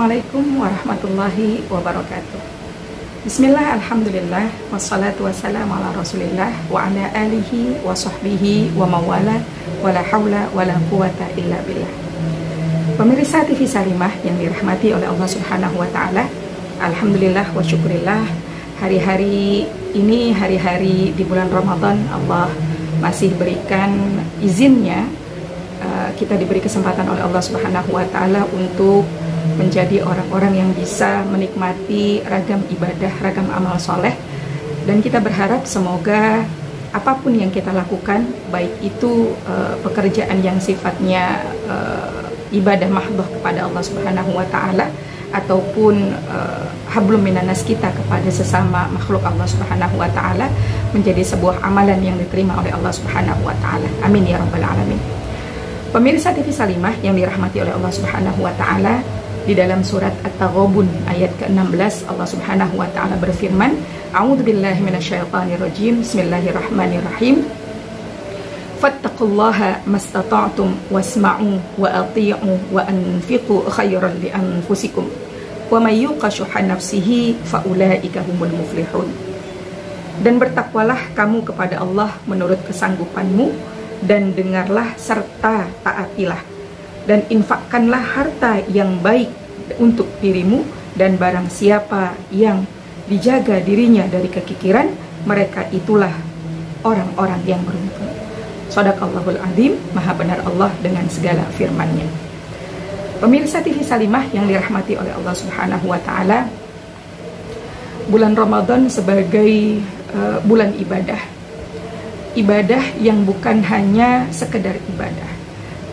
Assalamualaikum warahmatullahi wabarakatuh. Bismillah, alhamdulillah, wassalatu wassalamu ala rasulillah wa ala alihi wa sahbihi wa mawala wa la hawla wa la quwata illa billah. Pemirsa TV Salimah yang dirahmati oleh Allah subhanahu wa ta'ala, alhamdulillah wa syukurillah, hari-hari ini, hari-hari di bulan Ramadan, Allah masih berikan izinnya, kita diberi kesempatan oleh Allah subhanahu wa ta'ala untuk menjadi orang-orang yang bisa menikmati ragam ibadah, ragam amal soleh. Dan kita berharap semoga apapun yang kita lakukan, baik itu pekerjaan yang sifatnya ibadah mahdoh kepada Allah subhanahu wa ta'ala, ataupun hablum minanas kita kepada sesama makhluk Allah subhanahu wa ta'ala, menjadi sebuah amalan yang diterima oleh Allah subhanahu wa ta'ala. Amin ya rabbal alamin. Pemirsa TV Salimah yang dirahmati oleh Allah subhanahu wa ta'ala, di dalam surat At-Taghabun ayat ke-16 Allah subhanahu wa ta'ala berfirman, A'udzubillahi minasyaitonirrajim, Bismillahirrahmanirrahim, Fattaqullaha mastata'tum wasma'u wa ati'u wa anfiqu khairan li anfusikum wa may yuqa syuhha nafsihi fa ulaika humul muflihun. Dan bertakwalah kamu kepada Allah menurut kesanggupanmu, dan dengarlah serta taatilah, dan infakkanlah harta yang baik untuk dirimu, dan barang siapa yang dijaga dirinya dari kekikiran, mereka itulah orang-orang yang beruntung. Shadaqallahul azim, maha benar Allah dengan segala firman-Nya. Pemirsa TV Salimah yang dirahmati oleh Allah subhanahu wa ta'ala, bulan Ramadan sebagai bulan ibadah, ibadah yang bukan hanya sekedar ibadah,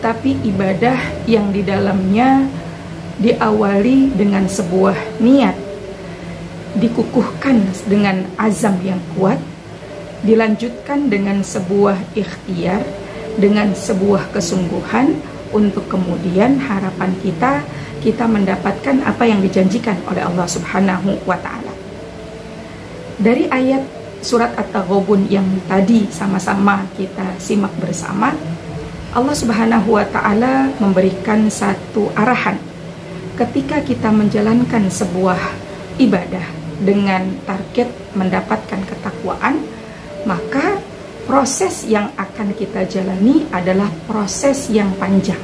tapi ibadah yang di dalamnya diawali dengan sebuah niat, dikukuhkan dengan azam yang kuat, dilanjutkan dengan sebuah ikhtiar, dengan sebuah kesungguhan, untuk kemudian harapan kita mendapatkan apa yang dijanjikan oleh Allah subhanahu wa ta'ala. Dari ayat surat At-Taghabun yang tadi sama-sama kita simak bersama, Allah subhanahu wa ta'ala memberikan satu arahan. Ketika kita menjalankan sebuah ibadah dengan target mendapatkan ketakwaan, maka proses yang akan kita jalani adalah proses yang panjang,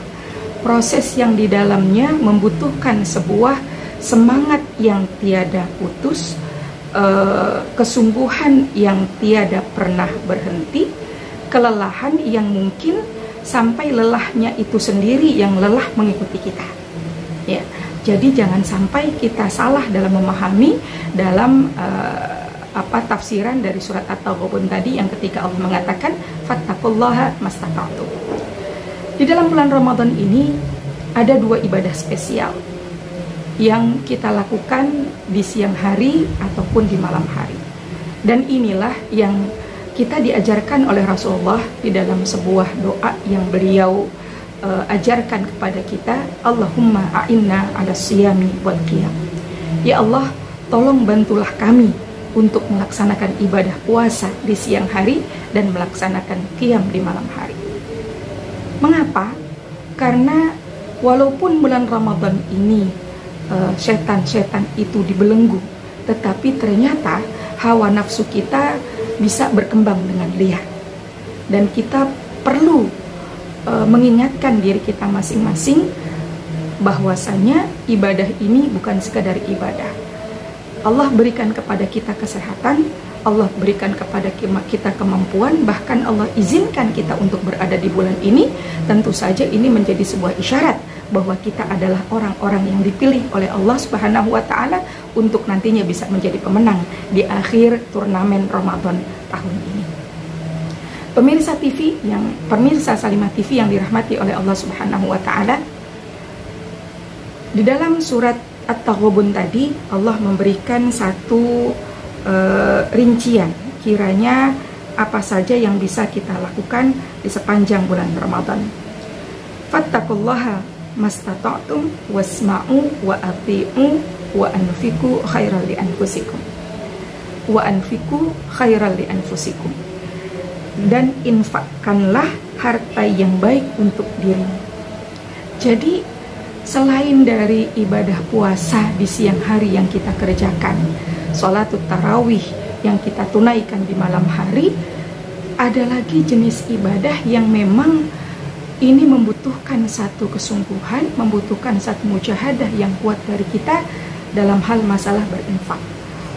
proses yang di dalamnya membutuhkan sebuah semangat yang tiada putus, kesungguhan yang tiada pernah berhenti, kelelahan yang mungkin sampai lelahnya itu sendiri yang lelah mengikuti kita. Ya, jadi jangan sampai kita salah dalam memahami dalam tafsiran dari surat At-Taghabun tadi, yang ketika Allah mengatakan fattaqullaha mastata'tum. Di dalam bulan Ramadan ini ada dua ibadah spesial yang kita lakukan di siang hari ataupun di malam hari. Dan inilah yang kita diajarkan oleh Rasulullah di dalam sebuah doa yang beliau ajarkan kepada kita, Allahumma a'inna ala siyami wal qiyam. Ya Allah, tolong bantulah kami untuk melaksanakan ibadah puasa di siang hari dan melaksanakan qiyam di malam hari. Mengapa? Karena walaupun bulan Ramadan ini setan-setan itu dibelenggu, tetapi ternyata hawa nafsu kita bisa berkembang dengan liar. Dan kita perlu mengingatkan diri kita masing-masing bahwasanya ibadah ini bukan sekadar ibadah. Allah berikan kepada kita kesehatan, Allah berikan kepada kita kemampuan, bahkan Allah izinkan kita untuk berada di bulan ini. Tentu saja ini menjadi sebuah isyarat bahwa kita adalah orang-orang yang dipilih oleh Allah subhanahu wa ta'ala untuk nantinya bisa menjadi pemenang di akhir turnamen Ramadan tahun ini. Pemirsa Salimah TV yang dirahmati oleh Allah subhanahu wa ta'ala, di dalam surat At-Taghabun tadi Allah memberikan satu rincian, kiranya apa saja yang bisa kita lakukan di sepanjang bulan Ramadan. Fattaqullaha mastata'tum wasma'u wa ati'u wa anfiqu khairan li anfusikum wa anfiqu khairan li anfusikum, dan infakkanlah harta yang baik untuk dirimu. Jadi selain dari ibadah puasa di siang hari yang kita kerjakan, sholatul tarawih yang kita tunaikan di malam hari, ada lagi jenis ibadah yang memang ini membutuhkan satu kesungguhan, membutuhkan satu mujahadah yang kuat dari kita dalam hal masalah berinfak.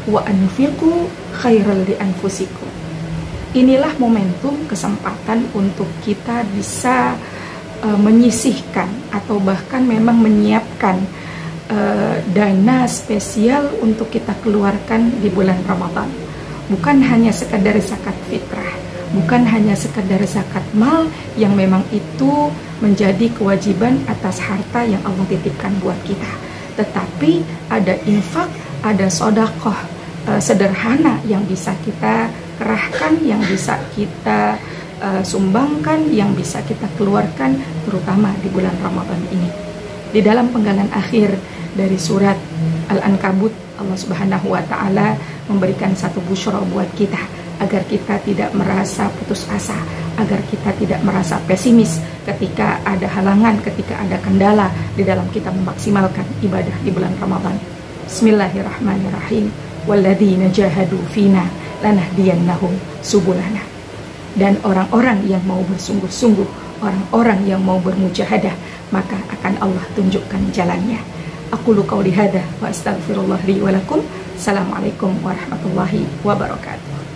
Wa anfiqu khairal li anfusikum. Inilah momentum, kesempatan untuk kita bisa menyisihkan atau bahkan memang menyiapkan dana spesial untuk kita keluarkan di bulan Ramadan. Bukan hanya sekadar zakat fitrah, bukan hanya sekadar zakat mal yang memang itu menjadi kewajiban atas harta yang Allah titipkan buat kita, tetapi ada infak, ada sodakoh sederhana yang bisa kita kerahkan, yang bisa kita sumbangkan, yang bisa kita keluarkan terutama di bulan Ramadan ini. Di dalam penggalan akhir dari surat Al-Ankabut, Allah Subhanahu wa Ta'ala memberikan satu busyra buat kita agar kita tidak merasa putus asa, agar kita tidak merasa pesimis ketika ada halangan, ketika ada kendala di dalam kita memaksimalkan ibadah di bulan Ramadan. Bismillahirrahmanirrahim. Walladzina jahadu fina lanahdiyannahum subulana. Dan orang-orang yang mau bersungguh-sungguh, orang-orang yang mau bermujahadah, maka akan Allah tunjukkan jalannya. Aqulu qauli hadza wa astaghfirullah li wa lakum. Assalamualaikum warahmatullahi wabarakatuh.